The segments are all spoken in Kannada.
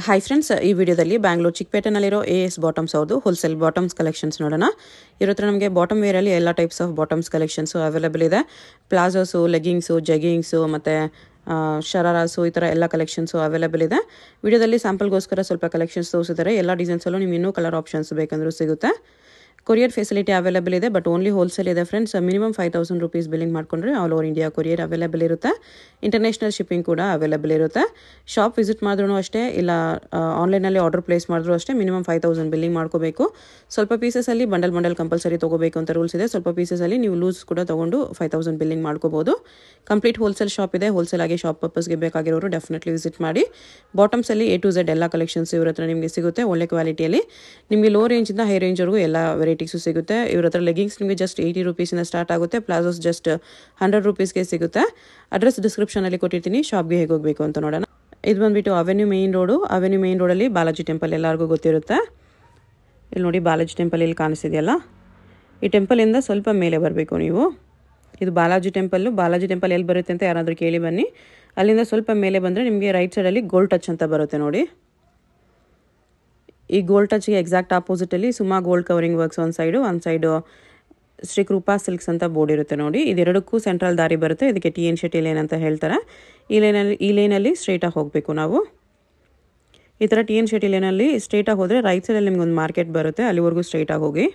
ಹಾಯ್ ಫ್ರೆಂಡ್ಸ್, ಈ ವಿಡಿಯೋದಲ್ಲಿ ಬ್ಯಾಂಗ್ಳೂರ್ ಚಿಕ್ಕಪೇಟೆನಲ್ಲಿರೋ AS ಬಾಟಮ್ಸ್ ಅವ್ರದ್ದು ಹೋಲ್ಸೇಲ್ ಬಾಟಮ್ಸ್ ಕಲೆಕ್ಷನ್ಸ್ ನೋಡೋಣ. ಇರೋತ್ರ ನಮಗೆ ಬಾಟಮ್ ವೇರಲ್ಲಿ ಎಲ್ಲ types of bottoms collections available ಇದೆ. ಪ್ಲಾಜೋಸು, ಲೆಗ್ಗಿಂಗ್ಸು, ಜಗ್ಗಿಂಗ್ಸು ಮತ್ತು ಶರಾರಾಸು ಈ ಥರ ಎಲ್ಲ ಕಲೆಕ್ಷನ್ಸು ಅವೈಲೇಬಲ್ ಇದೆ. ವಿಡಿಯೋದಲ್ಲಿ ಸ್ಯಾಂಪಲ್ಗೋಸ್ಕರ ಸ್ವಲ್ಪ ಕಲೆಕ್ಷನ್ಸ್ ತೋರಿಸಿದ್ದಾರೆ. ಎಲ್ಲ ಡಿಸೈನ್ಸಲ್ಲೂ ನಿಮ್ಗೆ ಇನ್ನೂ ಕಲರ್ ಆಪ್ಷನ್ಸ್ ಬೇಕಂದ್ರೂ ಸಿಗುತ್ತೆ. ಕೊರಿಯರ್ ಫೆಸಿಲಿಟಿ ಅವೈಲೇಬಲ್ ಇದೆ, ಬಟ್ ಓನ್ಲಿ ಹೋಲ್ಸೇಲ್ ಇದೆ ಫ್ರೆಂಡ್ಸ್. ಮಿನಿಮಮ್ 5,000 ರೂಪೀಸ್ ಬಿಲ್ಲಿಂಗ್ ಮಾಡಿಕೊಂಡ್ರೆ all over India courier available ಇರುತ್ತೆ. ಇಂಟರ್ನ್ಯಾಷನಲ್ ಶಿಪ್ಪಿಂಗ್ ಕೂಡ ಅವೈಲೇಬಲ್ ಇರುತ್ತೆ. ಶಾಪ್ ವಿಸಿಟ್ ಮಾಡಿದ್ರೂ ಅಷ್ಟೇ, ಇಲ್ಲ ಆನ್ಲೈನಲ್ಲಿ ಆರ್ಡರ್ ಪ್ಲೇಸ್ ಮಾಡಿದ್ರೂ ಅಷ್ಟೇ ಮಿನಿಮಮ್ 5,000 ಬಿಲ್ಲಿಂಗ್ ಮಾಡ್ಕೋಬೇಕು. ಸ್ವಲ್ಪ ಪೀಸಸಲ್ಲಿ ಬಂಡಲ್ ಕಂಪಲ್ಸರಿ ತೊಗೋಬೇಕು ಅಂತ ರೂಲ್ಸ್ ಇದೆ. ಸ್ವಲ್ಪ ಪೀಸಸಲ್ಲಿ ನೀವು ಲೂಸ್ ಕೂಡ ತೊಗೊಂಡು 5,000 ಬಿಲ್ಲಿಂಗ್ ಮಾಡ್ಕೋಬೋದು. ಕಂಪ್ಲೀಟ್ ಹೋಲ್ಸೇಲ್ ಶಾಪ್ ಇದೆ. ಹೋಲ್ಸೇಲ್ ಆಗಿ ಶಾಪ್ ಪರ್ಪಸ್ಗೆ ಬೇಕಾಗಿರೋರು ಡೆಫಿನೆಟ್ಲಿ ವಿಸಿಟ್ ಮಾಡಿ. ಬಾಟಮ್ಸಲ್ಲಿ A to Z ಎಲ್ಲ ಕಲೆಕ್ಷನ್ಸ್ ಇವ್ರ ಹತ್ರ ನಿಮಗೆ ಸಿಗುತ್ತೆ ಒಳ್ಳೆ ಕ್ವಾಲಿಟಿಯಲ್ಲಿ. ನಿಮಗೆ ಲೋ ರೇಂಜಿಂದ ಹೈ ರೇಂಜ್ವರೆಗೂ ಎಲ್ಲ ವೆರೈಟೀಸು ಸಿಗುತ್ತೆ. ಇವ್ರ ಹತ್ರ ಲೆಗ್ಗಿಂಗ್ಸ್ ನಿಮಗೆ ಜಸ್ಟ್ 80 ರೂಪೀಸಿಂದ ಸ್ಟಾರ್ಟ್ ಆಗುತ್ತೆ. ಪ್ಲಾಜೋಸ್ ಜಸ್ಟ್ 100 ರೂಪೀಸ್ಗೆ ಸಿಗುತ್ತೆ. ಅಡ್ರೆಸ್ ಡಿಸ್ಕ್ರಿಪ್ಷನಲ್ಲಿ ಕೊಟ್ಟಿರ್ತೀನಿ. ಶಾಪ್ಗೆ ಹೇಗೆ ಹೋಗಬೇಕು ಅಂತ ನೋಡೋಣ. ಇದು ಬಂದುಬಿಟ್ಟು avenue main road. Avenue main ರೋಡಲ್ಲಿ ಬಾಲಾಜಿ ಟೆಂಪಲ್ ಎಲ್ಲರಿಗೂ ಗೊತ್ತಿರುತ್ತೆ. ಇಲ್ಲಿ ನೋಡಿ ಬಾಲಾಜಿ ಟೆಂಪಲ್ ಇಲ್ಲಿ ಕಾಣಿಸ್ತಿದೆಯಲ್ಲ, ಈ ಟೆಂಪಲಿಂದ ಸ್ವಲ್ಪ ಮೇಲೆ ಬರಬೇಕು ನೀವು. ಇದು ಬಾಲಾಜಿ ಟೆಂಪಲ್ಲು. ಬಾಲಾಜಿ ಟೆಂಪಲ್ ಎಲ್ಲಿ ಬರುತ್ತೆ ಅಂತ ಯಾರಾದರೂ ಕೇಳಿ ಬನ್ನಿ. ಅಲ್ಲಿಂದ ಸ್ವಲ್ಪ ಮೇಲೆ ಬಂದರೆ ನಿಮಗೆ ರೈಟ್ ಸೈಡಲ್ಲಿ ಗೋಲ್ಡ್ ಟಚ್ ಅಂತ ಬರುತ್ತೆ ನೋಡಿ. ಈ ಗೋಲ್ಡ್ ಟಚ್ಗೆ ಎಕ್ಸಾಕ್ಟ್ ಆಪೋಸಿಟಲ್ಲಿ ಸುಮಾ ಗೋಲ್ಡ್ ಕವರಿಂಗ್ ವರ್ಕ್ಸ್ ಒಂದು ಸೈಡು ಶ್ರೀ ಕೃಪಾ ಸಿಲ್ಕ್ಸ್ ಅಂತ ಬೋರ್ಡ್ ಇರುತ್ತೆ ನೋಡಿ. ಇದೆರಡಕ್ಕೂ ಸೆಂಟ್ರಲ್ ದಾರಿ ಬರುತ್ತೆ. ಇದಕ್ಕೆ TN ಶೆಟ್ಟಿ ಲೇನ್ ಅಂತ ಹೇಳ್ತಾರೆ. ಈ ಲೈನಲ್ಲಿ ಸ್ಟ್ರೈಟಾಗಿ ಹೋಗಬೇಕು ನಾವು. ಈ ಥರ TN ಶೆಟ್ಟಿ ಲೇನಲ್ಲಿ ಸ್ಟ್ರೈಟಾಗಿ ಹೋದರೆ ರೈಟ್ ಸೈಡಲ್ಲಿ ನಿಮ್ಗೆ ಒಂದು ಮಾರ್ಕೆಟ್ ಬರುತ್ತೆ. ಅಲ್ಲಿವರೆಗೂ ಸ್ಟ್ರೈಟಾಗಿ ಹೋಗಿ.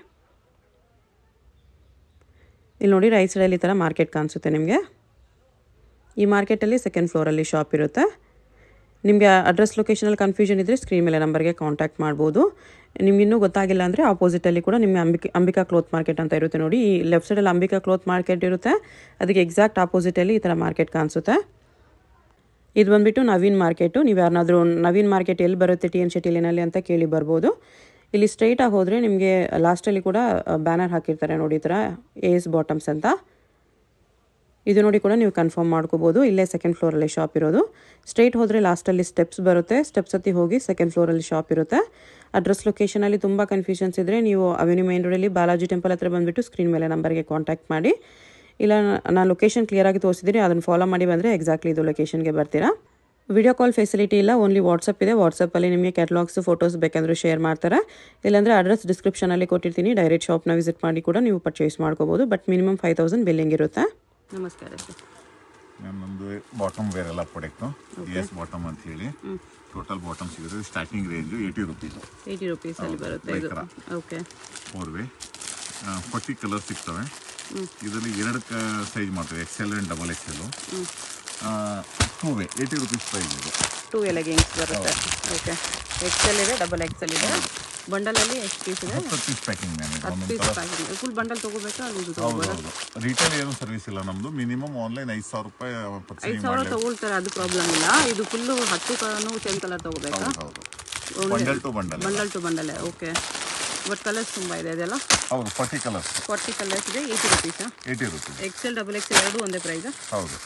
ಇಲ್ಲಿ ನೋಡಿ ರೈಟ್ ಸೈಡಲ್ಲಿ ಈ ಥರ ಮಾರ್ಕೆಟ್ ಕಾಣಿಸುತ್ತೆ ನಿಮಗೆ. ಈ ಮಾರ್ಕೆಟಲ್ಲಿ ಸೆಕೆಂಡ್ ಫ್ಲೋರಲ್ಲಿ ಶಾಪ್ ಇರುತ್ತೆ. ನಿಮಗೆ ಅಡ್ರೆಸ್ ಲೊಕೇಶನಲ್ಲಿ ಕನ್ಫ್ಯೂಷನ್ ಇದ್ದರೆ ಸ್ಕ್ರೀನ್ ಮೇಲೆ ನಂಬರ್ಗೆ ಕಾಂಟ್ಯಾಕ್ಟ್ ಮಾಡ್ಬೋದು. ನಿಮ್ಗೆ ಇನ್ನೂ ಗೊತ್ತಾಗಿಲ್ಲ ಅಂದರೆ ಆಪೋಸಿಟಲ್ಲಿ ಕೂಡ ನಿಮಗೆ ಅಂಬಿಕಾ ಕ್ಲೋತ್ ಮಾರ್ಕೆಟ್ ಅಂತ ಇರುತ್ತೆ ನೋಡಿ. ಈ ಲೆಫ್ಟ್ ಸೈಡಲ್ಲಿ ಅಂಬಿಕಾ ಕ್ಲೋತ್ ಮಾರ್ಕೆಟ್ ಇರುತ್ತೆ. ಅದಕ್ಕೆ ಎಕ್ಸಾಕ್ಟ್ ಆಪೋಸಿಟಲ್ಲಿ ಈ ಥರ ಮಾರ್ಕೆಟ್ ಕಾಣಿಸುತ್ತೆ. ಇದು ಬಂದುಬಿಟ್ಟು ನವೀನ್ ಮಾರ್ಕೆಟು. ನೀವು ಯಾರನ್ನಾದರೂ ನವೀನ್ ಮಾರ್ಕೆಟ್ ಎಲ್ಲಿ ಬರುತ್ತೆ TN ಶೆಟ್ಟಿ ಲೇನಲ್ಲಿ ಅಂತ ಕೇಳಿ ಬರ್ಬೋದು. ಇಲ್ಲಿ ಸ್ಟ್ರೈಟಾಗಿ ಹೋದರೆ ನಿಮಗೆ ಲಾಸ್ಟಲ್ಲಿ ಕೂಡ ಬ್ಯಾನರ್ ಹಾಕಿರ್ತಾರೆ ನೋಡಿ, ಈ ಥರ AS ಬಾಟಮ್ಸ್ ಅಂತ. ಇದು ನೋಡಿ ಕೂಡ ನೀವು ಕನ್ಫರ್ಮ್ ಮಾಡ್ಕೋಬೋದು. ಇಲ್ಲೇ ಸೆಕೆಂಡ್ ಫ್ಲೋರಲ್ಲಿ ಶಾಪ್ ಇರೋದು. ಸ್ಟ್ರೈಟ್ ಹೋದರೆ ಲಾಸ್ಟಲ್ಲಿ ಸ್ಟೆಪ್ಸ್ ಬರುತ್ತೆ. ಸ್ಟೆಪ್ಸ್ ಹತ್ತಿ ಹೋಗಿ ಸೆಕೆಂಡ್ ಫ್ಲೋರಲ್ಲಿ ಶಾಪ್ ಇರುತ್ತೆ. ಅಡ್ರೆಸ್ ಲೊಕೇಶನಲ್ಲಿ ತುಂಬ ಕನ್ಫ್ಯೂಷನ್ಸ್ ಇದ್ದರೆ ನೀವು ಅವೆನ್ಯೂ ಮೇನ್ ರೋಡಲ್ಲಿ ಬಾಲಾಜಿ ಟೆಂಪಲ್ ಹತ್ರ ಬಂದುಬಿಟ್ಟು ಸ್ಕ್ರೀನ್ ಮೇಲೆ ನಂಬರ್ಗೆ ಕಾಂಟ್ಯಾಕ್ಟ್ ಮಾಡಿ. ಇಲ್ಲ ನಾನು ಲೊಕೇಶನ್ ಕ್ಲಿಯರಾಗಿ ತೋರಿಸಿದ್ದೀನಿ, ಅದನ್ನು ಫಾಲೋ ಮಾಡಿ ಬಂದರೆ ಎಕ್ಸಾಕ್ಟ್ಲಿ ಇದು ಲೊಕೇಶನ್ಗೆ ಬರ್ತೀರಾ. ವಿಡಿಯೋ ಕಾಲ್ ಫೆಸಿಲಿಟಿ ಇಲ್ಲ, ಓನ್ಲಿ ವಾಟ್ಸಪ್ ಇದೆ. ವಾಟ್ಸಪ್ಪಲ್ಲಿ ನಿಮಗೆ ಕ್ಯಾಟಲಾಗ್ಸು ಫೋಟೋಸ್ ಬೇಕಂದ್ರೆ ಶೇರ್ ಮಾಡ್ತಾರೆ. ಇಲ್ಲಾಂದರೆ ಅಡ್ರೆಸ್ ಡಿಸ್ಕ್ರಿಪ್ಷನಲ್ಲಿ ಕೊಟ್ಟಿರ್ತೀನಿ. ಡೈರೆಕ್ಟ್ ಶಾಪ್ನ ವಿಸಿಟ್ ಮಾಡಿ ಕೂಡ ನೀವು ಪರ್ಚೇಸ್ ಮಾಡ್ಕೋಬೋದು. ಬಟ್ ಮಿನಿಮಮ್ 5,000 ಬಿಲ್ಲಿಂಗ್ ಇರುತ್ತೆ. ನಮಸ್ಕಾರ ಸರ್. ನಮ್ಮದು ಬಾಟಮ್ ವೇರ್ ಎಲ್ಲ ಪ್ರಾಡಕ್ಟು AS ಬಾಟಮ್ ಅಂತ ಹೇಳಿ ಟೋಟಲ್ ಬಾಟಮ್ ಸಿಗುತ್ತೆ. Starting range 80 rupees. 80 ರೂಪೀಸಲ್ಲಿ ಬರುತ್ತೆ ಇದು. ಓಕೆ. 4 ವೇ 40 ಕಲರ್ಸ್ ಸಿಗ್ತವೆ. ಇದರಲ್ಲಿ 2 ಸೈಜ್ ಮಾಡ್ತೇವೆ, XL and XXL. 2 way 80 rupees price ಇದೆ. 2 ವೇ ಲೆಗ್ಗಿಂಗ್ಸ್ ಬರುತ್ತೆ. ಓಕೆ. XL ಇದೆ, XXL ಇದೆ. ಬಂಡಲಲ್ಲಿ ಎಷ್ಟು ಪೀಸ್ ಇದೆ? 10 ಪೀಸ್ ಪ್ಯಾಕಿಂಗ್. ಫುಲ್ ಬಂಡಲ್ ತಗೋಬೇಕಾ? ರಿಟೇಲ್ ಏನು ಸರ್ವಿಸ್ ಇಲ್ಲ ನಮ್ಮದು. ಮಿನಿಮಮ್ ಆನ್ಲೈನ್ 5,000 ರೂಪಾಯಿ 5,000 ತಗೊಳ್ತಾರೆ, ಅದು ಪ್ರಾಬ್ಲಮ್ ಇಲ್ಲ. ಇದು ಫುಲ್ಲು 10 ಸೇಮ್ ಕಲರ್ ತಗೋಬೇಕಾ? Bundle to bundle. Okay. But colours ತುಂಬ ಇದೆ ಅದೆಲ್ಲ. ಹೌದು, 40 ಕಲರ್ಸ್ ಇದೆ. 80 ರೂಪೀಸಾ? 80 ರೂಪೀಸ್. XL XXL ಎರಡು ಒಂದೇ ಪ್ರೈಸಾ? ಹೌದು.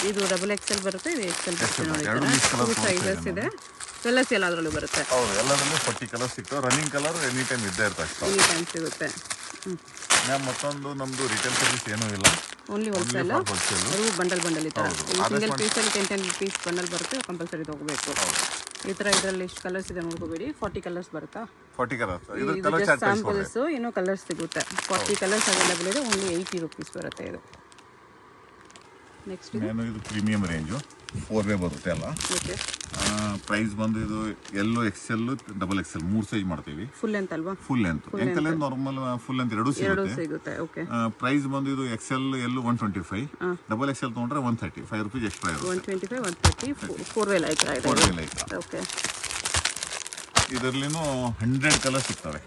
ಇದು XXL ಬರುತ್ತೆ, ಇದು XL ಬರುತ್ತೆ ನೋಡಿ. 2 ಸೈಜಸ್ ಇದೆ. ಕಲರ್ಸ್ ಎಲ್ಲದರಲ್ಲೂ ಬರುತ್ತೆ. ಹೌದು, ಎಲ್ಲದರಲ್ಲೂ 40 ಕಲರ್ಸ್ ಸಿಗ್ತವೆ. ರನ್ನಿಂಗ್ ಕಲರ್ ಎನಿ ಟೈಮ್ ಇದ್ದೇ ಇರ್ತದೆ. ಎನಿ ಟೈಮ್ ಸಿಗುತ್ತೆ. ಮ್ಯಾಮ್ ಮತ್ತೊಂದು ನಮ್ಮದು ರಿಟೇಲ್ ಸರ್ವಿಸ್ ಏನೂ ಇಲ್ಲ, ಓನ್ಲಿ ಹೋಲ್ಸೇಲ್. ಅದು ಬಂಡಲ್ ಈ ಥರ ಸಿಂಗಲ್ ಪೀಸಲ್ಲಿ 10 ಪೀಸ್ ಬಂಡಲ್ ಬರುತ್ತೆ. ಕಂಪಲ್ಸರಿ ತೊಗೋಬೇಕು. ಈ ಥರ ಇದರಲ್ಲಿ ಎಷ್ಟು ಕಲರ್ಸ್ ಇದೆ ನೋಡ್ಕೋಬೇಡಿ. 40 ಕಲರ್ಸ್ ಬರುತ್ತಾ? 40 ಕಲರ್ಸ್ ಸ್ಯಾಂಪಲ್ಸು. ಇನ್ನೂ ಕಲರ್ಸ್ ಸಿಗುತ್ತೆ. 40 ಕಲರ್ಸ್ ಅವೈಲೇಬಲ್ ಇದೆ. ಓನ್ಲಿ 80 ರೂಪೀಸ್ ಬರುತ್ತೆ ಇದು. ನೆಕ್ಸ್ಟ್ ಇದು ಪ್ರೀಮಿಯಂ ರೇಂಜು 4 ವೇ ಬರುತ್ತೆ ಎಲ್ಲ. ಓಕೆ. ಪ್ರೈಸ್ ಬಂದು ಇದು ಎಲ್ಲೋ XL XXL 3 ಸೈಜ್ ಮಾಡ್ತೀವಿ. ಫುಲ್ ಲೆಂತ್ ಅಲ್ವಾ? Full length normal full length ಎರಡೂ ಸಿಗುತ್ತೆ. ಓಕೆ. ಪ್ರೈಸ್ ಬಂದು ಇದು XL ಎಲ್ಲೂ 125, XXL ತೊಗೊಂಡ್ರೆ 135 ರೂಪೀಸ್ ಎಕ್ಸ್ಟ್ರಾ ಇರುತ್ತೆ. 125 130 4 ವೇ ಲೈಕ್. ಓಕೆ. ಇದರಲ್ಲಿನೂ 100 ಕಲರ್ಸ್ ಸಿಗ್ತವೆ.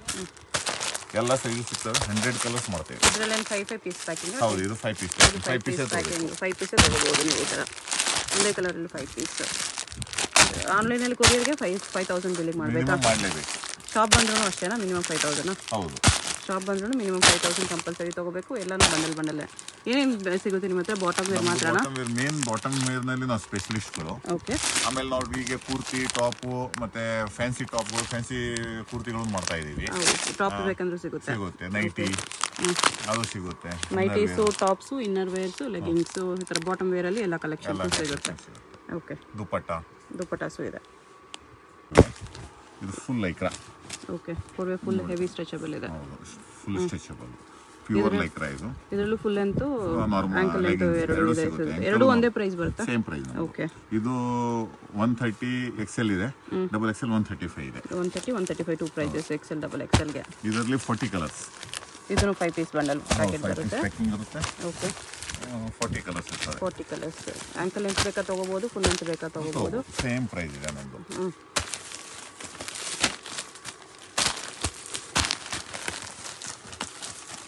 ಎಲ್ಲ ಸೈಜ್ ಸಿಗ್ತವೆ. 100 ಕಲರ್ಸ್ ಮಾಡ್ತೇವೆ. ಇದರಲ್ಲಿ 5 ಪೀಸ್ ಪ್ಯಾಕಿಂಗ್. ಹೌದು, ಇದು 5 ಪೀಸ್ ಪ್ಯಾಕಿಂಗ್. 5 ಪೀಸ್ ತಗೋಬಹುದು ನೀವು. ಈ ಥರ ಒಂದೇ ಕಲರಲ್ಲಿ 5 ಪೀಸ್. ಆನ್ಲೈನಲ್ಲಿ ಕೊರಿಯರ್ಗೆ 5,000 ಬಿಲ್ಲಿಂಗ್ ಮಾಡಬೇಕಾ? ಮಾಡಲೇಬೇಕು. ಶಾಪ್ ಬಂದ್ರೂ ಅಷ್ಟೇನಾ? ಮಿನಿಮಮ್ 5,000? ಹೌದು. ಶಾಪ್ ಬಂದ್ರೂ ಮಿನಿಮಮ್ 5,000 ಕಂಪಲ್ಸರಿ ತೊಗೋಬೇಕು. ಎಲ್ಲನೂ ಬಂಡಲ್. ಏನೇನು ಸಿಗುತ್ತೆ ನಿಮ್ಮ ಹತ್ರ? ಬಾಟಮ್ ವೇರ್ ಮಾತ್ರ? ಮೇನ್ ಬಾಟಮ್ ವೇರ್ನಲ್ಲಿ ನಾವು ಸ್ಪೆಷಲಿಸ್ಟ್ಗಳು. ಓಕೆ. ಆಮೇಲೆ ನಾವು ಈಗ ಪೂರ್ತಿ ಟಾಪು ಮತ್ತೆ ಫ್ಯಾನ್ಸಿ ಟಾಪ್ಗಳು, ಫ್ಯಾನ್ಸಿ ಕುರ್ತಿಗಳು ಮಾಡ್ತಾ ಇದ್ದೀವಿ. ಟಾಪ್ ಬೇಕಂದ್ರೂ ಸಿಗುತ್ತೆ. ನೈಟಿ ಅದು ಸಿಗುತ್ತೆ. Nighties, tops, inner wears, leggings, ಈ ಥರ ಬಾಟಮ್ ವೇರಲ್ಲಿ ಎಲ್ಲ ಕಲೆಕ್ಷನ್ಸು ಸಿಗುತ್ತೆ. ಓಕೆ. ದುಪ್ಪಟ್ಟಾಸು ಇದೆ. ಇದು full Lycra. Okay, four way full heavy stretchable ಇದೆ. ಹೌದು, ಫುಲ್ ಸ್ಟ್ರೆಚಬಲ್ ಪ್ಯೂರ್ ಲೈಕ್ರಾ ಇದು. ಇದರಲ್ಲೂ ಫುಲ್ ಅಂತೂ ನಾರ್ಮಲ್ ಆಂಕಲ್ ಅಂತೂ ಎರಡು ಇದೆ. ಎರಡು ಒಂದೇ ಪ್ರೈಸ್ ಬರುತ್ತಾ? Same price. ಓಕೆ, ಇದು 130 XL ಇದೆ, ಡಬಲ್ XL 135 ಇದೆ. 130 135 two prices, XL double XL ಗೆ. ಇದರಲ್ಲಿ 40 ಕಲರ್ಸ್. ಇದನ್ನು 5 ಪೀಸ್ ಬಂಡಲ್ ಪ್ಯಾಕೆಟ್ ಬರುತ್ತೆ. ಪ್ಯಾಕಿಂಗ್ ಇರುತ್ತೆ. ಓಕೆ, 40 ಕಲರ್ಸ್ ಇರ್ತವೆ. 40 ಕಲರ್ಸ್. ಆಂಕಲ್ ಲೆಂತ್ ಬೇಕಾ ತಗೋಬಹುದು, ಫುಲ್ ಲೆಂತ್ ಬೇಕಾ ತಗೋಬಹುದು. ಸೇಮ್ ಪ್ರೈಸ್ ಇದೆ ನಮ್ಮದು.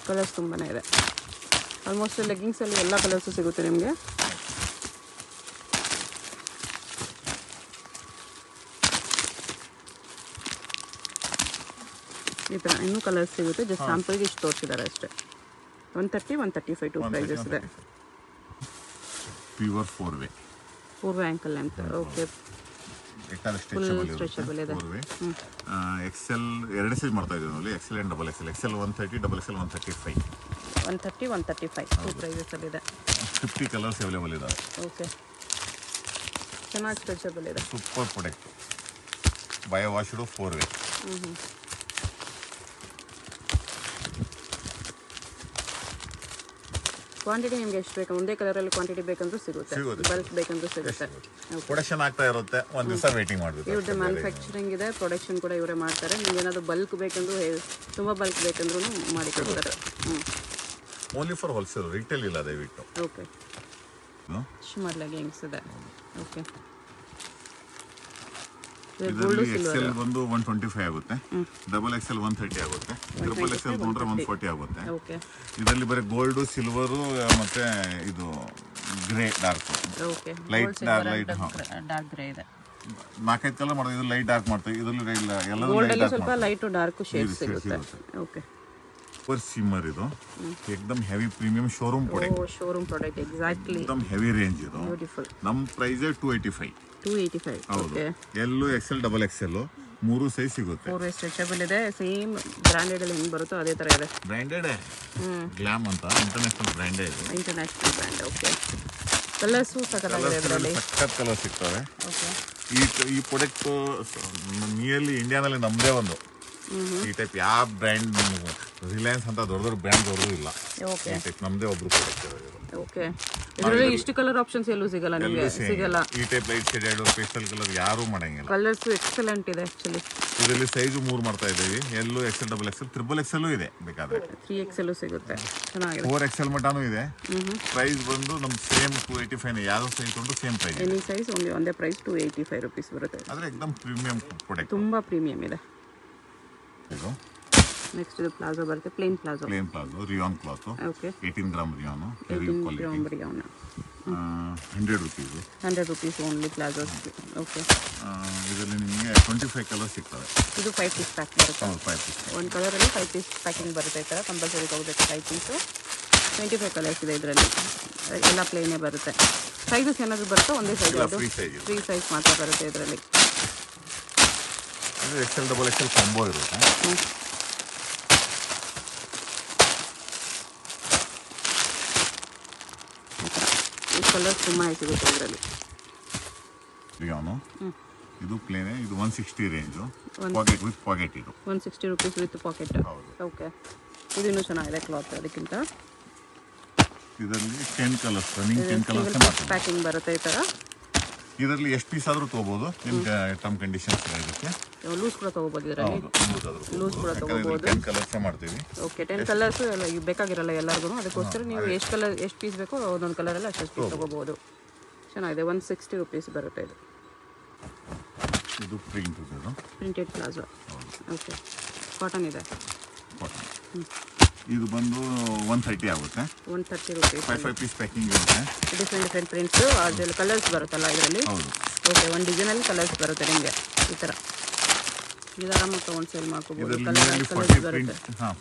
ಕಲರ್ಸ್ ತುಂಬಾನೇ ಇದೆ. ಆಲ್ಮೋಸ್ಟ್ ಲೆಗ್ಗಿಂಗ್ಸ್ ಅಲ್ಲಿ ಎಲ್ಲ ಕಲರ್ಸು ಸಿಗುತ್ತೆ ನಿಮಗೆ. ಈ ಥರ ಇನ್ನೂ ಕಲರ್ಸ್ ಸಿಗುತ್ತೆ. ಜಸ್ಟ್ ಸ್ಯಾಂಪಲ್ಗೆ ಇಷ್ಟು ತೋರಿಸಿದ್ದಾರೆ ಅಷ್ಟೇ. 130 135 ಟೂ ಪ್ರೈಸಸ್ ಇದೆ. Pure 4 way ankle length. Okay, full stretchable ಇದೆ. XL ಎರಡು ಸೈಜ್ ಮಾಡ್ತಾ ಇದ್ದೀವಿ ನೋಡಿ, XL and double XL. XL 130, double XL 135. 130 135 two prices ಅಲ್ಲಿ ಇದೆ. 50 ಕಲರ್ಸ್ ಅವೈಲೇಬಲ್ ಇದಾವೆ. ಓಕೆ, ಚೆನ್ನಾಗಿ ಸ್ಟ್ರೆಚಬಲ್ ಇದೆ. Super product. Bio washed 4 way. Quantity ನಿಮ್ಗೆ ಎಷ್ಟು ಬೇಕು, ಒಂದೇ ಕಲರಲ್ಲಿ ಕ್ವಾಂಟಿಟಿ ಬೇಕಂದ್ರೂ ಸಿಗುತ್ತೆ, ಬಲ್ಕ್ ಬೇಕಂದ್ರೂ ಸಿಗುತ್ತೆ. ಪ್ರೊಡಕ್ಷನ್ ಆಗ್ತಾ ಇರುತ್ತೆ, ಒಂದು ದಿವಸ ವೇಟಿಂಗ್ ಮಾಡಬೇಕು. ಇವ್ರದ್ದು ಮ್ಯಾನುಫ್ಯಾಕ್ಚರಿಂಗ್ ಇದೆ, ಪ್ರೊಡಕ್ಷನ್ ಕೂಡ ಇವರೇ ಮಾಡ್ತಾರೆ. ನಿಮ್ಗೆ ಏನಾದರೂ ಬಲ್ಕ್ ಬೇಕಂದ್ರೂ, ತುಂಬ ಬಲ್ಕ್ ಬೇಕಂದ್ರೂ ಮಾಡಿ ಕೊಡ್ತಾರೆ. ಓನ್ಲಿ ಫಾರ್ ಹೋಲ್ಸೇಲ್, ರಿಟೇಲ್ ಇಲ್ಲ ದಯವಿಟ್ಟು. ಓಕೆ, ಶಿಮರ್ ಲೆಗ್ಗಿಂಗ್ಸ್ ಇದೆ. ಓಕೆ, ಇದರಲ್ಲಿ XL ಬಂದು 125 ಆಗುತ್ತೆ, ಡಬಲ್ XL 130 ಆಗುತ್ತೆ, ಟ್ರಿಪಲ್ XL ತೊಗೊಂಡ್ರೆ 140 ಆಗುತ್ತೆ. ಓಕೆ, ಇದರಲ್ಲಿ ಬರೀ ಗೋಲ್ಡು, ಸಿಲ್ವರು ಮತ್ತೆ ಇದು grey dark. Okay, light light dark grey ಇದೆ. 4-5 ಕಲರ್ ಮಾಡೋದು. ಇದು ಲೈಟ್ ಡಾರ್ಕ್ ಮಾಡ್ತೀವಿ, ಇದರಲ್ಲಿ ಎಲ್ಲ ಗೋಲ್ಡ್ ಅಲ್ಲಿ ಸ್ವಲ್ಪ ಲೈಟ್ ಡಾರ್ಕ್ ಶೇಡ್ ಸಿಗುತ್ತೆ. ಓಕೆ, ಸೂಪರ್ ಶಿಮ್ಮರ್ ಇದು, ಏಕದಮ್ heavy premium showroom product. Showroom product, exactly. ಏಕದಮ್ ಹೆವಿ ರೇಂಜ್ ಇದು. ಬ್ಯೂಟಿಫುಲ್. ನಮ್ಮ ಪ್ರೈಸ್ 285. 285. ಹೌದು, ಎಲ್ಲೂ XL ಡಬಲ್ XL 3 ಸೈಜ್ ಸಿಗುತ್ತೆ. 4 ವೇ ಸ್ಟ್ರೆಚಬಲ್ ಇದೆ. ಸೇಮ್ ಬ್ರಾಂಡೆಡ್ ಅಲ್ಲಿ ಹೆಂಗ್ ಬರುತ್ತೋ ಅದೇ ತರ ಇದೆ. ಬ್ರಾಂಡೆಡ್ ಗ್ಲಾಮ್ ಅಂತ ಇಂಟರ್ನ್ಯಾಷನಲ್ ಬ್ರಾಂಡ್ ಇದೆ. International brand. ಓಕೆ, ಕಲರ್ಸ್ ಸಕ್ಕತ್ತಾಗಿದೆ ಇದರಲ್ಲಿ. ಸಕ್ಕತ್ ಕಲರ್ ಸಿಗ್ತವೆ. ಓಕೆ, ಈ ಪ್ರಾಡಕ್ಟ್ ನಿಯರ್ಲಿ ಇಂಡಿಯಾನಲ್ಲಿ ನಮ್ಮದೇ ಒಂದು ಈ ಟೈಪ್ ಯಾವ ಬ್ರ್ಯಾಂಡ್, ರಿಲಯನ್ಸ್ ಅಂತ ದೊಡ್ಡ ದೊಡ್ಡ ಬ್ರ್ಯಾಂಡ್ ಅವ್ರದ್ದು ಇಲ್ಲ. ಓಕೆ, ಈ ಟೈಪ್ ನಮ್ಮದೇ ಒಬ್ರು ಪ್ರಾಡಕ್ಟ್. ಓಕೆ, ಇದರಲ್ಲಿ ಇಷ್ಟು ಕಲರ್ ಆಪ್ಷನ್ಸ್ ಎಲ್ಲೂ ಸಿಗಲ್ಲ ನಿಮಗೆ, ಸಿಗಲ್ಲ. ಈ type light shaded pastel colour ಯಾರು ಮಾಡಂಗಿಲ್ಲ. ಕಲರ್ಸ್ ಎಕ್ಸಲೆಂಟ್ ಇದೆ ಆಕ್ಚುಲಿ. ಇದರಲ್ಲಿ ಸೈಜ್ 3 ಮಾಡ್ತಾ ಇದ್ದೀವಿ. ಎಲ್ಲೂ XL double XL triple XL ಇದೆ, ಬೇಕಾದ್ರೆ 3XL ಸಿಗುತ್ತೆ. ಚೆನ್ನಾಗಿದೆ. 4XL ಮಟಾನು ಇದೆ. ಪ್ರೈಸ್ ಬಂದು ನಮ್ಮ ಸೇಮ್ 285. ಯಾವ ಸೈಜ್ ಕೊಂಡು ಸೇಮ್ ಪ್ರೈಸ್. ಎನಿ ಸೈಜ್ ಒಂದೇ ಪ್ರೈಸ್ 285 ರೂಪೀಸ್ ಬರುತ್ತೆ. ಆದರೆ ಎಕ್ದಮ್ ಪ್ರೀಮಿಯಂ ಪ್ರಾಡಕ್ಟ್, ತುಂಬಾ ಪ್ರೀಮಿಯಂ ಇದೆ. ಇದು ನೆಕ್ಸ್ಟ್ ಇದು ಪ್ಲಾಜೋ ಬರುತ್ತೆ, plain palazzo. Rayon cloth. Okay, 18 gram rayon, heavy quality. 100 rupees. 100 rupees only palazzos. Okay, ಇದರಲ್ಲಿ ನಿಮಗೆ 25 ಕಲರ್ ಸಿಗ್ತವೆ. ಇದು 5 ಪೀಸ್ ಪ್ಯಾಕ್ ಬರುತ್ತೆ. 5 ಪೀಸ್. ಒಂದು ಕಲರಲ್ಲಿ 5 ಪೀಸ್ ಪ್ಯಾಕಿಂಗ್ ಬರುತ್ತೆ. ಈ ಥರ ಕಂಪಲ್ಸರಿ ತಗೋಬೇಕು 5 ಪೀಸು. 25 ಕಲರ್ಸ್ ಇದೆ ಇದರಲ್ಲಿ. ಎಲ್ಲ ಪ್ಲೇನೇ ಬರುತ್ತೆ. ಸೈಜಸ್ ಏನಾದರೂ ಬರುತ್ತೋ ಒಂದೇ ಸೈಜ್, ಅದು 3 ಸೈಜ್ ಮಾತ್ರ ಬರುತ್ತೆ ಇದರಲ್ಲಿ. XL ಡಬಲ್ XL ಕಾಂಬೋ ಇರುತ್ತೆ. ಈ ಕಲರ್ ತುಂಬಾ ಸಿಗುತ್ತೆ ಇದರಲ್ಲಿ. ರಿಯಾನು ಇದು ಪ್ಲೇನ್, ಇದು 160 ರೇಂಜು. Packet with packet. ಇದು 160 ರೂಪೀಸ್ ವಿತ್ ಪಾಕೆಟ್. ಓಕೆ, ಇದು ಇನ್ನೂ ಚೆನ್ನಾಗಿದೆ ಕ್ಲಾತ್ ಅದಕ್ಕಿಂತ. ಇದರಲ್ಲಿ 10 ಕಲರ್ಸ್, ರನ್ನಿಂಗ್ 10 ಕಲರ್ಸ್ ಪ್ಯಾಕಿಂಗ್ ಬರುತ್ತೆ ಈ ಥರ. ಇದರಲ್ಲಿ ಎಷ್ಟು ಪೀಸ್ ಆದರೂ ತೊಗೋಬೋದು, ನಿಮ್ಗೆ ಟರ್ಮ್ ಕಂಡೀಷನ್ಸ್ ಇರುತ್ತೆ. ಲೂಸ್ ಕೂಡ ತೊಗೋಬೋದು ಇದರಲ್ಲಿ. ಲೂಸ್ ಕೂಡ ತೊಗೋಬೋದು. 10 ಕಲರ್ಸ್ ಮಾಡ್ತೀವಿ. ಓಕೆ, 10 ಕಲರ್ಸ್ ಬೇಕಾಗಿರಲ್ಲ ಎಲ್ಲರಿಗೂ. ಅದಕ್ಕೋಸ್ಕರ ನೀವು ಎಷ್ಟು ಪೀಸ್ ಬೇಕೋ ಒಂದೊಂದು ಕಲರಲ್ಲಿ ಅಷ್ಟು ಪೀಸ್ ತೊಗೋಬೋದು. ಚೆನ್ನಾಗಿದೆ. 160 ರೂಪೀಸ್ ಬರುತ್ತೆ ಇದು. ಇದು ಪ್ರಿಂಟೆಡ್ ಪ್ಲಾಜೋ. ಓಕೆ, ಕಾಟನ್ ಇದೆ. ಇದು ಬಂದು 130 ಆಗುತ್ತೆ. 130 ರೂಪೀಸ್. 5 ಪೀಸ್ ಪ್ಯಾಕಿಂಗ್ ಇರುತ್ತೆ. ಡಿಫ್ರೆಂಟ್ ಪ್ರಿಂಟ್ಸ್, ಅದರಲ್ಲಿ ಕಲರ್ಸ್ ಬರುತ್ತಲ್ಲ ಇದರಲ್ಲಿ. ಓಕೆ, ಒಂದು ಡಿಸೈನಲ್ಲಿ ಕಲರ್ಸ್ ಬರುತ್ತೆ ನಿಮಗೆ ಈ ಥರ. ಇದು ಆರಾಮಾಗಿ ತೊಗೊಂಡು ಸೇಲ್ ಮಾಡ್ಕೋಬೋದು.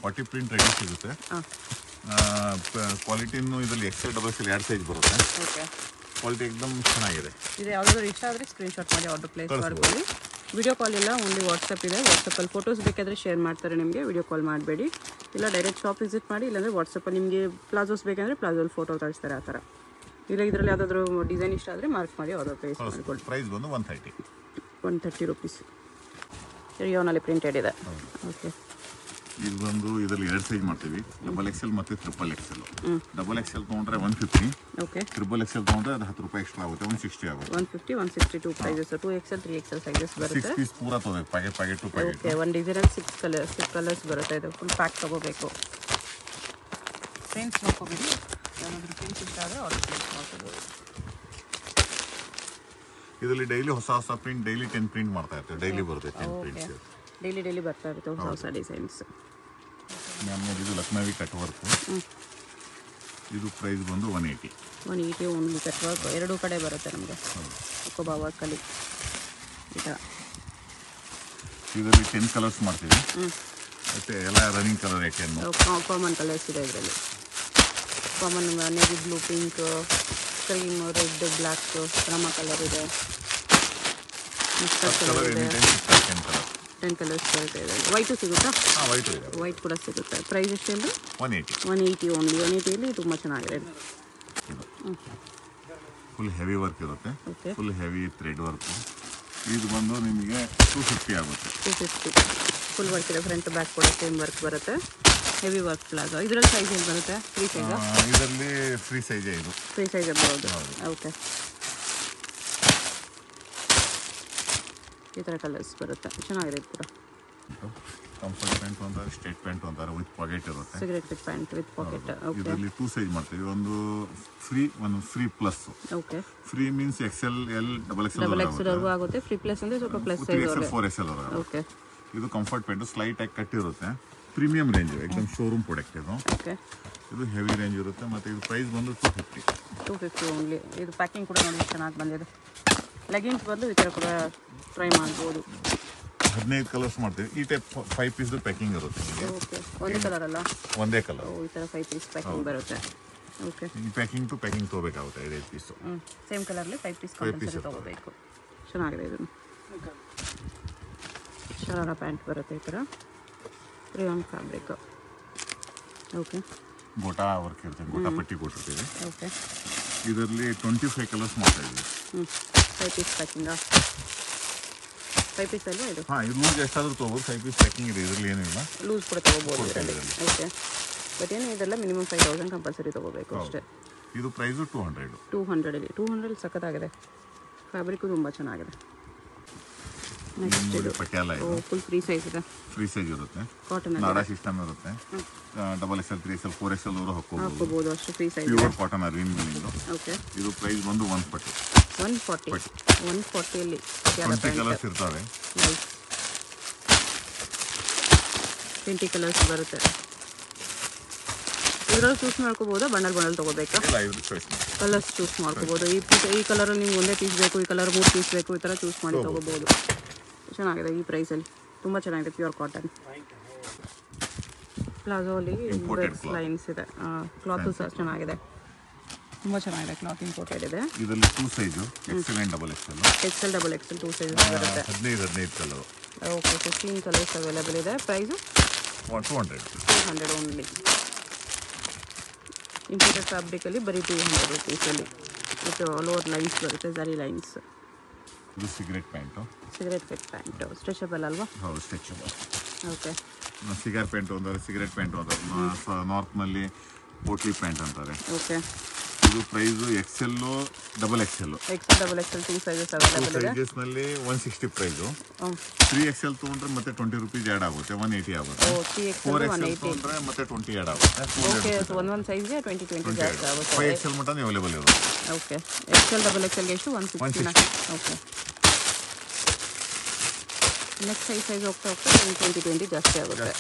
40 ಪ್ರಿಂಟ್ ರೆಡಿ ಸಿಗುತ್ತೆ. ಕ್ವಾಲಿಟಿನೂ ಇದರಲ್ಲಿ XL ಡಬಲ್ XL 2 ಸೈಜ್ ಬರುತ್ತೆ. ಓಕೆ, ಕ್ವಾಲಿಟಿ ಎಕ್ದಮ್ ಚೆನ್ನಾಗಿದೆ. ಇದು ಯಾವುದಾದ್ರು ಇಷ್ಟ ಆದರೆ ಸ್ಕ್ರೀನ್ಶಾಟ್ ಮಾಡಿ ಆರ್ಡರ್ ಪ್ಲೇಸ್ ಮಾಡ್ಕೊಳ್ಳಿ. ವಿಡಿಯೋ ಕಾಲ್ ಇಲ್ಲ, ಓನ್ಲಿ ವಾಟ್ಸಪ್ ಇದೆ. ವಾಟ್ಸಪ್ಪಲ್ಲಿ ಫೋಟೋಸ್ ಬೇಕಾದರೆ ಶೇರ್ ಮಾಡ್ತಾರೆ ನಿಮಗೆ. ವಿಡಿಯೋ ಕಾಲ್ ಮಾಡಬೇಡಿ. ಇಲ್ಲ ಡೈರೆಕ್ಟ್ ಶಾಪ್ ವಿಸಿಟ್ ಮಾಡಿ, ಇಲ್ಲಾಂದರೆ ವಾಟ್ಸಪ್ಪಲ್ಲಿ ನಿಮಗೆ ಪ್ಲಾಜೋಸ್ ಬೇಕಂದರೆ ಪ್ಲಾಜೋಲ್ಲಿ ಫೋಟೋ ಕಳಿಸ್ತಾರೆ ಆ ಥರ. ಇಲ್ಲ ಇದರಲ್ಲಿ ಯಾವುದಾದ್ರೂ ಡಿಸೈನ್ ಇಷ್ಟ ಆದರೆ ಮಾರ್ಕ್ ಮಾಡಿ ಆರ್ಡರ್ ಪ್ಲೇಸ್ ಮಾಡ್ಕೊಳ್ಳಿ. ಪ್ರೈಸ್ ಬಂದು 130 ರೂಪೀಸ್. ರಿಯೋನಲ್ಲಿ ಪ್ರಿಂಟೆಡ್ ಇದೆ. ಓಕೆ, ಇದು ಬಂದು ಇದರಲ್ಲಿ 2 ಸೈಜ್ ಮಾಡ್ತೀವಿ, ಡಬಲ್ ಎಕ್ಸೆಲ್ ಮತ್ತು ಟ್ರಿಪಲ್ ಎಕ್ಸೆಲ್. ಡಬಲ್ ಎಕ್ಸೆಲ್ ತೊಗೊಂಡ್ರೆ 150, ಓಕೆ. ಟ್ರಿಪಲ್ ಎಕ್ಸೆಲ್ ತೊಗೊಂಡ್ರೆ ಅದು 10 ರೂಪಾಯಿ ಎಕ್ಸ್ಟ್ರಾ ಆಗುತ್ತೆ, 160 ಆಗುತ್ತೆ. 150, 162 ಪ್ರೈಸಸ್. 2XL 3XL ಸೈಜಸ್ ಬರುತ್ತೆ. 6 ಪೀಸ್ ಪೂರ ತೊಗೋಬೇಕು, ಪ್ಯಾಕೆಟ್ ಟು ಪ್ಯಾಕೆಟ್. ಓಕೆ, ಒಂದು ಡಿಸೈನಲ್ಲಿ 6 ಕಲರ್ಸ್ ಬರುತ್ತೆ. ಇದು ಫುಲ್ ಪ್ಯಾಕ್ ತೊಗೋಬೇಕು. ಪ್ರಿಂಟ್ಸ್ ನೋಡ್ಕೋಬೇಡಿ, ಯಾರಾದರೂ ಪ್ರಿಂಟ್ಸ್ ಇಷ್ಟ ಆದರೆ ಆರ್ಡರ್ ಪ್ಲೇಸ್ ಮಾಡ್ಕೋಬೋದು. ಇದರಲ್ಲಿ ಡೈಲಿ ಹೊಸ ಪ್ರಿಂಟ್, ಡೈಲಿ 10 ಪ್ರಿಂಟ್ ಮಾಡ್ತಾ ಇರ್ತೀವಿ, ಡೈಲಿ ಬರುತ್ತೆ 10 ಪ್ರಿಂಟ್ಸ್. ಡೈಲಿ ಬರ್ತಾ ಇರುತ್ತೆ ಹೊಸ ಡಿಸೈನ್ಸ್. ಆಮೇಲೆ ಇದು ಲಕ್ನವಿ ಕಟ್ ವರ್ಕ್. ಇದು ಪ್ರೈಸ್ ಬಂದು 180. 180 ಓನ್ಲಿ ಕಟ್ ವರ್ಕ್. 2 ಕಡೆ ಬರುತ್ತೆ ನಮಗೆ ಒಬ್ಬ ವರ್ಕಲ್ಲಿ ಈ ಥರ. ಇದರಲ್ಲಿ 10 ಕಲರ್ಸ್ ಮಾಡ್ತೀವಿ, ಮತ್ತು ಎಲ್ಲ ರನ್ನಿಂಗ್ ಕಲರ್ 10 ಕಾಮನ್ ಕಲರ್ಸ್ ಇದೆ ಇದರಲ್ಲಿ. Common navy blue, pink, cream, red, black, ರಮ ಕಲರ್ ಇದೆ, ಮಸ್ಟರ್ಡ್ ಕಲರ್ ಇದೆ. 10 ಕಲರ್ಸ್ ಬರುತ್ತೆ ಇದರಲ್ಲಿ. ವೈಟು ಸಿಗುತ್ತಾ? ವೈಟ್ ಕೂಡ ಸಿಗುತ್ತೆ. ಪ್ರೈಸ್ ಎಷ್ಟು ಅಂದರೆ 180 ಓನ್ಲಿ. 180ಯಲ್ಲಿ ತುಂಬ ಚೆನ್ನಾಗಿದೆ. ಫುಲ್ ಹೆವಿ ವರ್ಕ್ ಇರುತ್ತೆ, okay. Full heavy thread work. ಇದು ಬಂದು ನಿಮಗೆ 250 ಆಗುತ್ತೆ. 250 ಫುಲ್ ವರ್ಕ್ ಇದೆ. ಫ್ರಂಟ್ ಬ್ಯಾಕ್ ಕೂಡ ಸೇಮ್ ವರ್ಕ್ ಬರುತ್ತೆ. Heavy work palazzo. ಇದರಲ್ಲಿ ಸೈಜ್ ಏನು ಬರುತ್ತೆ? Free size? ಇದರಲ್ಲಿ ಫ್ರೀ ಸೈಜೇ. ಇದು ಫ್ರೀ ಸೈಜ್ ಬರೋದು. ಓಕೆ, ಈ ಥರ ಕಲರ್ಸ್ ಬರುತ್ತೆ. ಚೆನ್ನಾಗಿದೆ ಇದು ಕೂಡ. ಕಂಫರ್ಟ್ ಪ್ಯಾಂಟ್ ಅಂತಾರೆ, ಸ್ಟೇಟ್ ಪ್ಯಾಂಟ್ ಅಂತಾರೆ, ವಿತ್ ಪಾಕೆಟ್ ಇರುತ್ತೆ. Cigarette pant with packet. Okay, ಇದರಲ್ಲಿ 2 ಸೈಜ್ ಮಾಡ್ತೀವಿ, ಒಂದು free plus. Okay, free means XL, L, double XL ವರೆಗೂ ಆಗುತ್ತೆ. ಫ್ರೀ ಪ್ಲಸ್ ಅಂದರೆ ಸ್ವಲ್ಪ ಪ್ಲಸ್ ಸೈಜ್. 4XL ವರೆಗೂ. ಓಕೆ, ಇದು ಕಂಫರ್ಟ್ ಪ್ಯಾಂಟ್, ಸ್ಲೈಟ್ ಆಗಿ ಕಟ್ ಇರುತ್ತೆ, ಪ್ರೀಮಿಯಂ ರೇಂಜ್, ಎಕ್ದಮ್ ಶೋರೂಮ್ ಪ್ರಾಡಕ್ಟ್ ಇದು. ಓಕೆ, ಇದು ಹೆವಿ ರೇಂಜ್ ಇರುತ್ತೆ. ಮತ್ತು ಇದು ಪ್ರೈಸ್ ಬಂದು 250 ಓನ್ಲಿ. ಇದು ಪ್ಯಾಕಿಂಗ್ ಕೂಡ ನೋಡಿ ಚೆನ್ನಾಗಿ ಬಂದಿದೆ. ಲೆಗಿನ್ಸ್ ಬದಲು ಈ ಥರ ಕೂಡ ಟ್ರೈ ಮಾಡ್ಬೋದು. 15 ಕಲರ್ಸ್ ಮಾಡ್ತೀವಿ. ಈ ಟೈಪ್ 5 ಪೀಸ್ ಪ್ಯಾಕಿಂಗ್ ಇರುತ್ತೆ. ಓಕೆ, ಒಂದೇ ಕಲರ್ ಅಲ್ಲ? ಒಂದೇ ಕಲರ್. ಈ ಥರ 5 ಪೀಸ್ ಪ್ಯಾಕಿಂಗ್ ಬರುತ್ತೆ. ಓಕೆ, ಈ ಪ್ಯಾಕಿಂಗ್ ಟು ಪ್ಯಾಕಿಂಗ್ ತೊಗೋಬೇಕಾಗುತ್ತೆ 5 ಪೀಸು. ಸೇಮ್ ಕಲರ್ಲಿ 5 ಪೀಸ್ ಕಂಪಲ್ಸರಿ ತೊಗೋಬೇಕು. ಚೆನ್ನಾಗಿದೆ. ಇದನ್ನು ಶರಾರ ಪ್ಯಾಂಟ್ ಬರುತ್ತೆ ಈ ಥರ, rayon fabric. Okay, gota work ಇರುತ್ತೆ, ಗೋಟಾ ಪಟ್ಟಿ ಕೊಟ್ಟಿರ್ತೀವಿ. ಓಕೆ, ಇದರಲ್ಲಿ 25 ಕಲರ್ಸ್ ಮಾಡ್ತಾ ಇದ್ದೀವಿ. 5 ಪೀಸ್ ಪ್ಯಾಕಿಂಗಾ? 5 ಪೀಸ್ ಅಲ್ವಾ ಇದು? ಇದು ಲೂಸ್ ಎಷ್ಟಾದರೂ ತೊಗೋಬೋದು. 5 ಪೀಸ್ ಪ್ಯಾಕಿಂಗ್ ಇದೆ, ಇದರಲ್ಲಿ ಏನಿಲ್ಲ. ಲೂಸ್ ಕೂಡ ತೊಗೋಬೋದು ಇದರಲ್ಲಿ. ಓಕೆ, ಬಟ್ ಏನು ಇದೆಲ್ಲ ಮಿನಿಮಮ್ 5000 ಕಂಪಲ್ಸರಿ ತೊಗೋಬೇಕು ಅಷ್ಟೇ. ಇದು ಪ್ರೈಸು 200. 200 ಸಖತ್ತಾಗಿದೆ. ಫ್ಯಾಬ್ರಿಕ್ಕು ತುಂಬ ಚೆನ್ನಾಗಿದೆ. ನೆಕ್ಸ್ಟ್ ಇದು ಪಟಿಯಾಲ. ಫುಲ್ ಫ್ರೀ ಸೈಜ್ ಇದೆ. ಫ್ರೀ ಸೈಜ್ ಇರುತ್ತೆ, ಕಾಟನ್ ನಾಡಾ ಸಿಸ್ಟಮ್ ಇರುತ್ತೆ. ಡಬಲ್ XL, 3XL, 4XL ಅವರು ಹಾಕೋಬಹುದು. ಅಷ್ಟು ಫ್ರೀ ಸೈಜ್. ಪ್ಯೂರ್ ಕಾಟನ್ ಅರ್ವಿನ್ ಮೇಲಿಂದು. ಓಕೆ, ಇದು ಪ್ರೈಸ್ ಬಂದು 140. 140 20 ಕಲರ್ಸ್ ಇರ್ತವೆ. 20 ಕಲರ್ಸ್ ಬರುತ್ತೆ. ಇದರಲ್ಲಿ ಚೂಸ್ ಮಾಡ್ಕೋಬೋದಾ? ಬಂಡಲ್ ತೊಗೋಬೇಕಾ? ಕಲರ್ಸ್ ಚೂಸ್ ಮಾಡ್ಕೋಬೋದು. ಈ ಕಲರಲ್ಲಿ ನಿಮ್ಗೆ ಒಂದೇ ಪೀಸ್ ಬೇಕು, ಈ ಕಲರ್ 3 ಪೀಸ್ ಬೇಕು, ಈ ಥರ ಚೂಸ್ ಮಾಡಿ ತೊಗೋಬೋದು. ಚೆನ್ನಾಗಿದೆ ಈ ಪ್ರೈಸಲ್ಲಿ, ತುಂಬ ಚೆನ್ನಾಗಿದೆ. ಪ್ಯೂರ್ ಕಾಟನ್ ಪ್ಲಾಜೋ ಅಲ್ಲಿ ಲೈನ್ಸ್ ಇದೆ. ಕ್ಲಾತು ಸಹ ಚೆನ್ನಾಗಿದೆ, ತುಂಬ ಚೆನ್ನಾಗಿದೆ. ಕ್ಲಾತ್ ಇಂಪೋರ್ಟೆಡ್ ಇದೆ. ಇದರಲ್ಲಿ 2 size, XL and XXL. XL, XXL 2 size ಬರುತ್ತೆ. 15 ಕಲರ್. ಓಕೆ, 15 ಕಲರ್ಸ್ ಅವೈಲೇಬಲ್ ಇದೆ. Price 200 only. ಇಂಪೋರ್ಟೆಡ್ ಫ್ಯಾಬ್ರಿಕಲ್ಲಿ ಬರೀ 200 ರೂಪೀಸಲ್ಲಿ ವಿತ್ ಆಲ್ ಓವರ್ ಲೈನ್ಸ್ ಬರುತ್ತೆ, ಝರಿ ಲೈನ್ಸ್. ಇದು cigarette pant. Cigarette pant stretchable ಅಲ್ವಾ? ಹೌದು, ಸ್ಟ್ರೆಚಬಲ್. ಓಕೆ, ಸಿಗರ್ ಪ್ಯಾಂಟು ಅಂತಾರೆ, ಸಿಗರೆಟ್ ಪ್ಯಾಂಟು ಅಂತಾರೆ. ನಾರ್ತ್ನಲ್ಲಿ ಪೋಟ್ಲಿ ಪ್ಯಾಂಟ್ ಅಂತಾರೆ. ಓಕೆ, ಇದು price XL, XXL. XL 2 sizes available ಇದೆ. ಸೈಜಸ್ನಲ್ಲಿ 160 ಪ್ರೈಸು. 3XL ತೊಗೊಂಡ್ರೆ ಮತ್ತೆ 20 ರೂಪೀಸ್ ಆ್ಯಡ್ ಆಗುತ್ತೆ, 180 ಆಗುತ್ತೆ. 4XL ತೊಗೊಂಡ್ರೆ ಮತ್ತೆ 20 ಆ್ಯಡ್ ಆಗುತ್ತೆ. ಓಕೆ, ಸೊ ಒಂದೊಂದು ಸೈಜ್ಗೆ 20 ಜಾಸ್ತಿ ಆಗುತ್ತೆ. 5XL ಮಟನ್ ಅವೈಲೇಬಲ್ ಇರುತ್ತೆ. ಓಕೆ, XL, XXLಗೆ ಎಷ್ಟು? 160. ಓಕೆ, ನೆಕ್ಸ್ಟ್ ಸೈಜ್ ಹೋಗ್ತಾ 20 ಜಾಸ್ತಿ ಆಗುತ್ತೆ.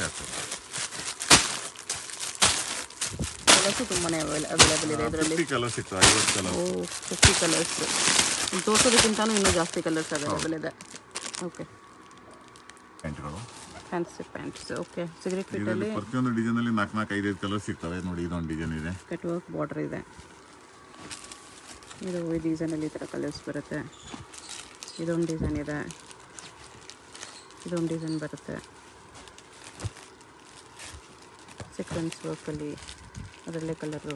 ಕಲರ್ಸು ತುಂಬಾ ಅವೈಲೇಬಲ್ ಇದೆ ಇದರಲ್ಲಿ. 50 ಕಲರ್ಸ್ ಇತ್ತು, 50 ಕಲರ್. 50 ಕಲರ್ಸ್. ತೋರಿಸೋದಕ್ಕಿಂತಲೂ ಇನ್ನೂ ಜಾಸ್ತಿ ಕಲರ್ಸ್ ಅವೈಲೇಬಲ್ ಇದೆ. ಓಕೆ, ಪ್ಯಾಂಟ್ಗಳು, ಫ್ಯಾನ್ಸಿ ಪ್ಯಾಂಟ್ಸ್. ಓಕೆ, ಸಿಗರೆಟ್ ಫಿಟ್ಟಲ್ಲಿ ಪ್ರತಿಯೊಂದು ಡಿಸೈನಲ್ಲಿ 4, 5 ಕಲರ್ಸ್ ಸಿಗ್ತವೆ. ನೋಡಿ, ಇದೊಂದು ಡಿಸೈನ್ ಇದೆ, ಕಟ್ ವರ್ಕ್ ಬಾರ್ಡರ್ ಇದೆ. ಇದು ಈ ಡಿಸೈನಲ್ಲಿ ಈ ಥರ ಕಲರ್ಸ್ ಬರುತ್ತೆ. ಇದೊಂದು ಡಿಸೈನ್ ಇದೆ, ಇದೊಂದು ಡಿಸೈನ್ ಬರುತ್ತೆ. ಸೀಕ್ವೆನ್ಸ್ ವರ್ಕಲ್ಲಿ ಅದರಲ್ಲೇ ಕಲರು.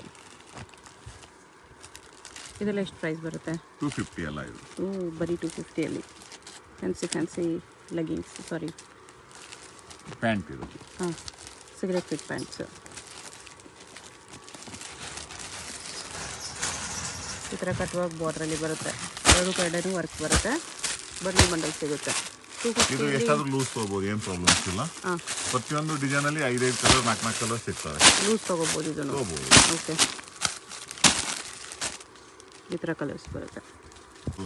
ಇದೆಲ್ಲ ಎಷ್ಟು ಪ್ರೈಸ್ ಬರುತ್ತೆ? 250 ಅಲ್ಲ ಇದು? ಬರೀ 250ಅಲ್ಲಿ ಫ್ಯಾನ್ಸಿ ಲೆಗಿನ್ಸ್ ಸಾರಿ ಪ್ಯಾಂಟ್ ಇದು. ಹಾಂ, ಸಿಗರೆಟ್ ಫಿಟ್ ಪ್ಯಾಂಟ್ಸ್. ಈ ಥರ ಕಟ್ ವರ್ಕ್ ಬಾರ್ಡ್ರಲ್ಲಿ ಬರುತ್ತೆ. ಎರಡು ಕಡೆನೂ ವರ್ಕ್ ಬರುತ್ತೆ. ಬಂಡಲ್ ಬಂಡಲ್ ಸಿಗುತ್ತೆ. ಇದು ಎಷ್ಟಾದ್ರೂ ಲೂಸ್ ತೊಗೋಬೋದು, ಏನು ಪ್ರಾಬ್ಲಮ್ಸ್ ಇಲ್ಲ. ಪ್ರತಿಯೊಂದು ಡಿಸೈನಲ್ಲಿ 5 ಕಲರ್ 4 ಕಲರ್ ಸಿಗ್ತವೆ. ಲೂಸ್ ತೊಗೋಬೋದು ಇದನ್ನು. ತೊಗೋಬೋದು. ಓಕೆ, ಈ ಥರ ಕಲರ್ಸ್ ಬರುತ್ತೆ.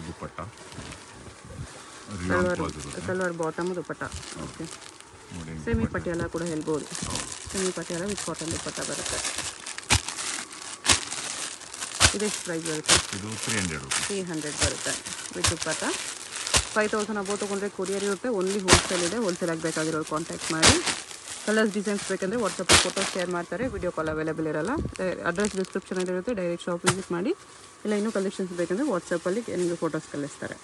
ದುಪ್ಪಟ್ಟ ಸಲ್ವಾರ್ ಬಾಟಮ್ ದುಪ್ಪಟ್ಟ. ಓಕೆ, ಸೆಮಿ ಪಟಿಯಾಲ ಕೂಡ ಹೇಳ್ಬೋದು. ಸೆಮಿ ಪಟಿಯಾಲ ವಿತ್ ಕಾಟನ್ ದುಪ್ಪಟ್ಟ ಬರುತ್ತೆ. ಇದೆಷ್ಟು ಪ್ರೈಸ್ ಬರುತ್ತೆ? ಇದು 300 ಬರುತ್ತೆ ವಿತ್ ದುಪ್ಪಟ್ಟ. 5000 ಅಬೌವ್ ತೊಗೊಂಡ್ರೆ ಕೊರಿಯರ್ ಇರುತ್ತೆ. ಓನ್ಲಿ ಹೋಲ್ಸೇಲ್ ಇದೆ. ಹೋಲ್ಸೇಲ್ ಆಗಬೇಕಾಗಿರೋರು ಕಾಂಟ್ಯಾಕ್ಟ್ ಮಾಡಿ. ಕಲರ್ಸ್ ಡಿಸೈನ್ಸ್ ಬೇಕಂದರೆ ವಾಟ್ಸಪ್ಪಲ್ಲಿ ಫೋಟೋಸ್ ಶೇರ್ ಮಾಡ್ತಾರೆ. ವಿಡಿಯೋ ಕಾಲ್ ಅವೈಲೇಬಲ್ ಇರೋಲ್ಲ. ಅಡ್ರೆಸ್ ಡಿಸ್ಕ್ರಿಪ್ಷನಲ್ಲಿ ಇರುತ್ತೆ. ಡೈರೆಕ್ಟ್ ಶಾಪ್ ವಿಸಿಟ್ ಮಾಡಿ. ಇಲ್ಲ ಇನ್ನೂ ಕಲೆಕ್ಷನ್ಸ್ ಬೇಕಂದರೆ ವಾಟ್ಸಪ್ಪಲ್ಲಿ ನಿಮಗೆ ಫೋಟೋಸ್ ಕಳಿಸ್ತಾರೆ.